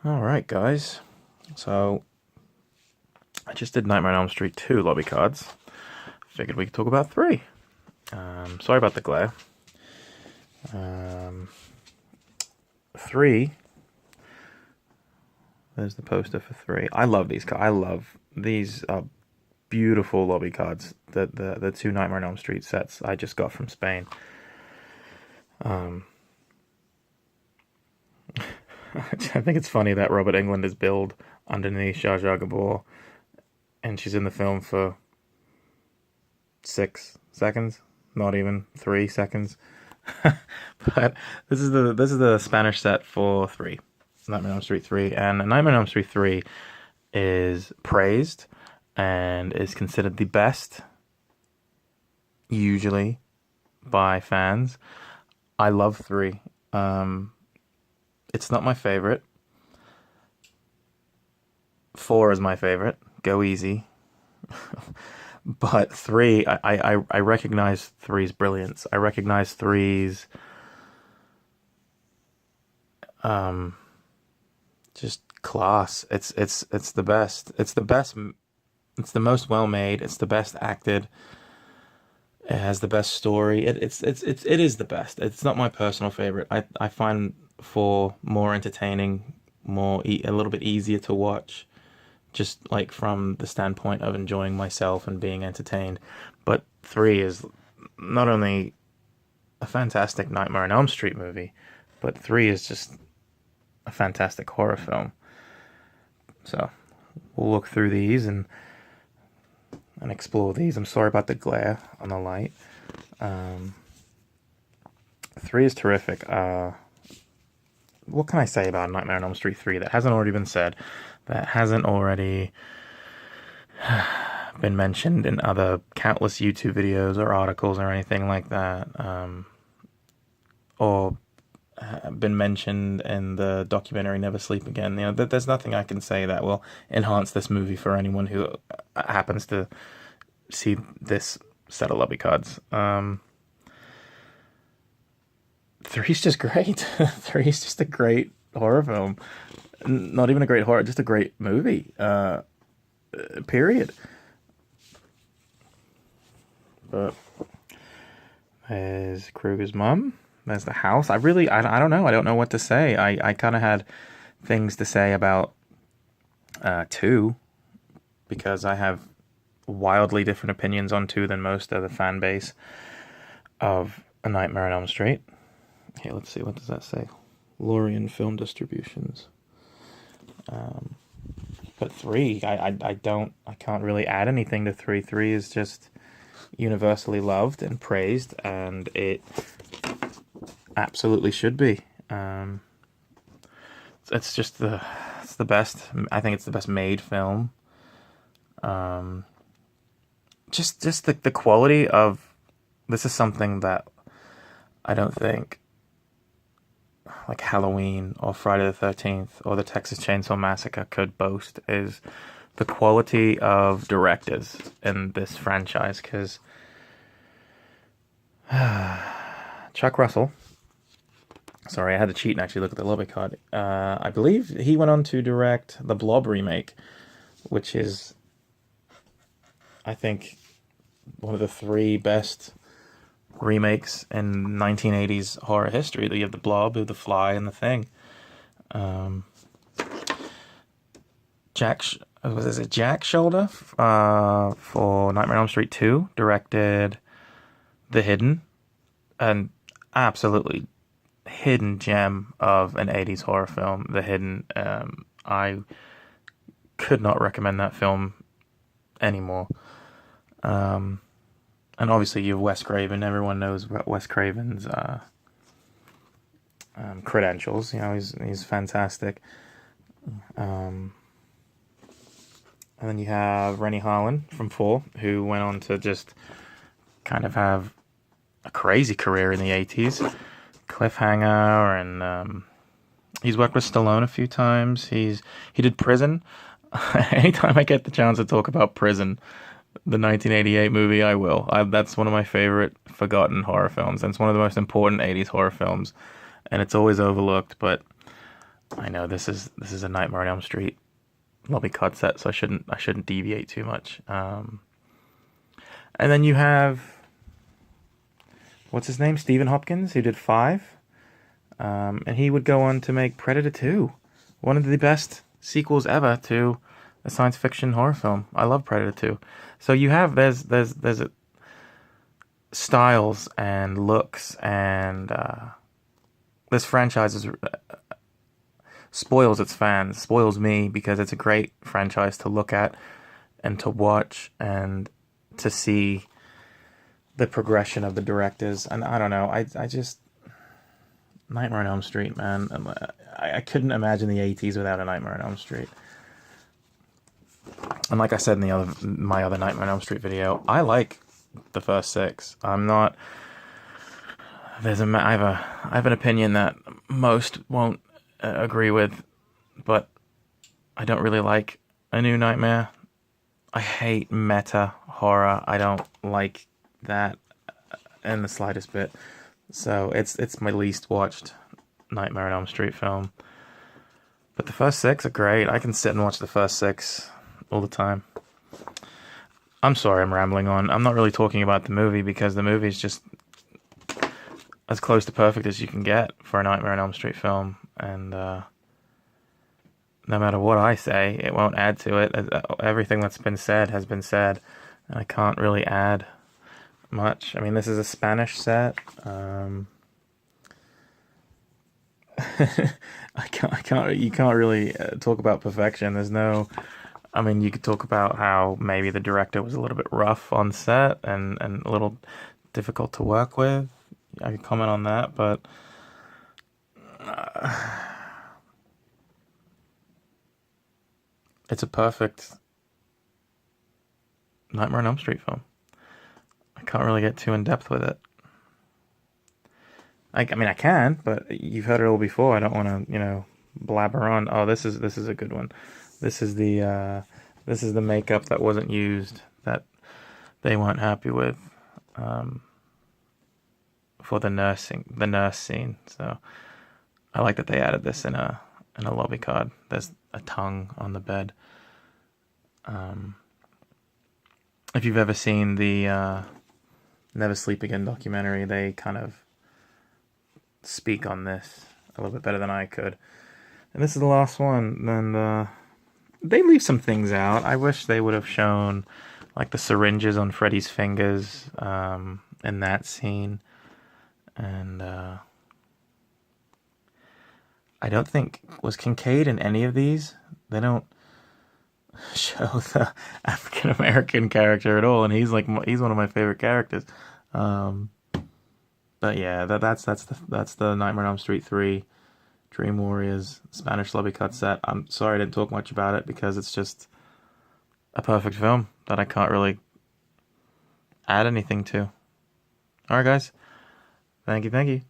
All right, guys. So I just did Nightmare on Elm Street 2 lobby cards. Figured we could talk about 3. Sorry about the glare. 3. There's the poster for 3. I love these cards. I love these are beautiful lobby cards. The two Nightmare on Elm Street sets I just got from Spain. I think it's funny that Robert Englund is billed underneath Zsa Zsa Gabor, and she's in the film for 6 seconds, not even 3 seconds. But this is the Spanish set for 3, Nightmare on Elm Street 3, and Nightmare on Elm Street 3 is praised and is considered the best, usually, by fans. I love 3. It's not my favorite. 4 is my favorite. Go easy. But 3, I recognize 3's brilliance. I recognize 3's just class. It's the best. It's the best. It's the most well made. It's the best acted. It has the best story. It is the best. It's not my personal favorite. I find 4 more entertaining, a little bit easier to watch, just like from the standpoint of enjoying myself and being entertained. But 3 is not only a fantastic Nightmare on Elm Street movie, but 3 is just a fantastic horror film. So we'll look through these and explore these. I'm sorry about the glare on the light. 3 is terrific. What can I say about Nightmare on Elm Street 3 that hasn't already been said, that hasn't already been mentioned in other countless YouTube videos or articles or anything like that, or been mentioned in the documentary Never Sleep Again? There's nothing I can say that will enhance this movie for anyone who happens to see this set of lobby cards. 3's just great. 3's just a great horror film. Not even a great horror, just a great movie. Period. But there's Kruger's mum. There's the house. I don't know. I don't know what to say. I kind of had things to say about 2, because I have wildly different opinions on 2 than most of the fan base of A Nightmare on Elm Street. Here, let's see. What does that say? Lorien Film Distributions. But 3, I can't really add anything to 3. 3 is just universally loved and praised, and it absolutely should be. It's the best. I think it's the best made film. Just the quality of this is something that I don't think like Halloween or Friday the 13th or the Texas Chainsaw Massacre could boast, is the quality of directors in this franchise. Because Chuck Russell, sorry, I had to cheat and actually look at the lobby card. I believe he went on to direct the Blob remake, which is, I think, one of the 3 best remakes in 1980s horror history. You have the Blob, the Fly, and the Thing. Jack Shoulder for Nightmare on Elm Street 2 directed The Hidden, an absolutely hidden gem of an 80s horror film. The Hidden. I could not recommend that film anymore. And obviously you have Wes Craven. Everyone knows Wes Craven's credentials. He's fantastic. And then you have Rennie Harlan from 4, who went on to just kind of have a crazy career in the 80s. Cliffhanger, and he's worked with Stallone a few times. He did Prison. Anytime I get the chance to talk about Prison, the 1988 movie, I will. That's one of my favorite forgotten horror films, and it's one of the most important 80s horror films, and it's always overlooked. But I know this is a Nightmare on Elm Street lobby cut set, so I shouldn't deviate too much. And then you have what's his name, Stephen Hopkins, who did Five, and he would go on to make Predator 2, one of the best sequels ever to a science fiction horror film. I love Predator 2. So you have there's styles and looks and this franchise spoils its fans, spoils me because it's a great franchise to look at and to watch and to see the progression of the directors. And I don't know, I just Nightmare on Elm Street, man. I couldn't imagine the '80s without a Nightmare on Elm Street. And like I said in my other Nightmare on Elm Street video, I like the first six. I'm not. I have an opinion that most won't agree with, but I don't really like A New Nightmare. I hate meta horror. I don't like that in the slightest bit. So it's my least watched Nightmare on Elm Street film. But the first six are great. I can sit and watch the first six all the time. I'm sorry I'm rambling on. I'm not really talking about the movie because the movie is just as close to perfect as you can get for a Nightmare on Elm Street film. And no matter what I say, it won't add to it. Everything that's been said has been said. And I can't really add much. I mean, this is a Spanish set. You can't really talk about perfection. There's no, I mean, you could talk about how maybe the director was a little bit rough on set and a little difficult to work with. I could comment on that, but it's a perfect Nightmare on Elm Street film. I can't really get too in depth with it. I mean, I can, but you've heard it all before. I don't want to, blabber on. Oh, this is a good one. This is the makeup that wasn't used that they weren't happy with for the nurse scene. So I like that they added this in a lobby card. There's a tongue on the bed. If you've ever seen the Never Sleep Again documentary, they kind of speak on this a little bit better than I could. And this is the last one. And they leave some things out. I wish they would have shown like the syringes on Freddy's fingers in that scene. And I don't think, was Kincaid in any of these? They don't show the African American character at all, and he's one of my favorite characters. But yeah, that's the Nightmare on Elm Street 3 Dream Warriors Spanish lobby cut set. I'm sorry I didn't talk much about it because it's just a perfect film that I can't really add anything to. Alright guys, thank you.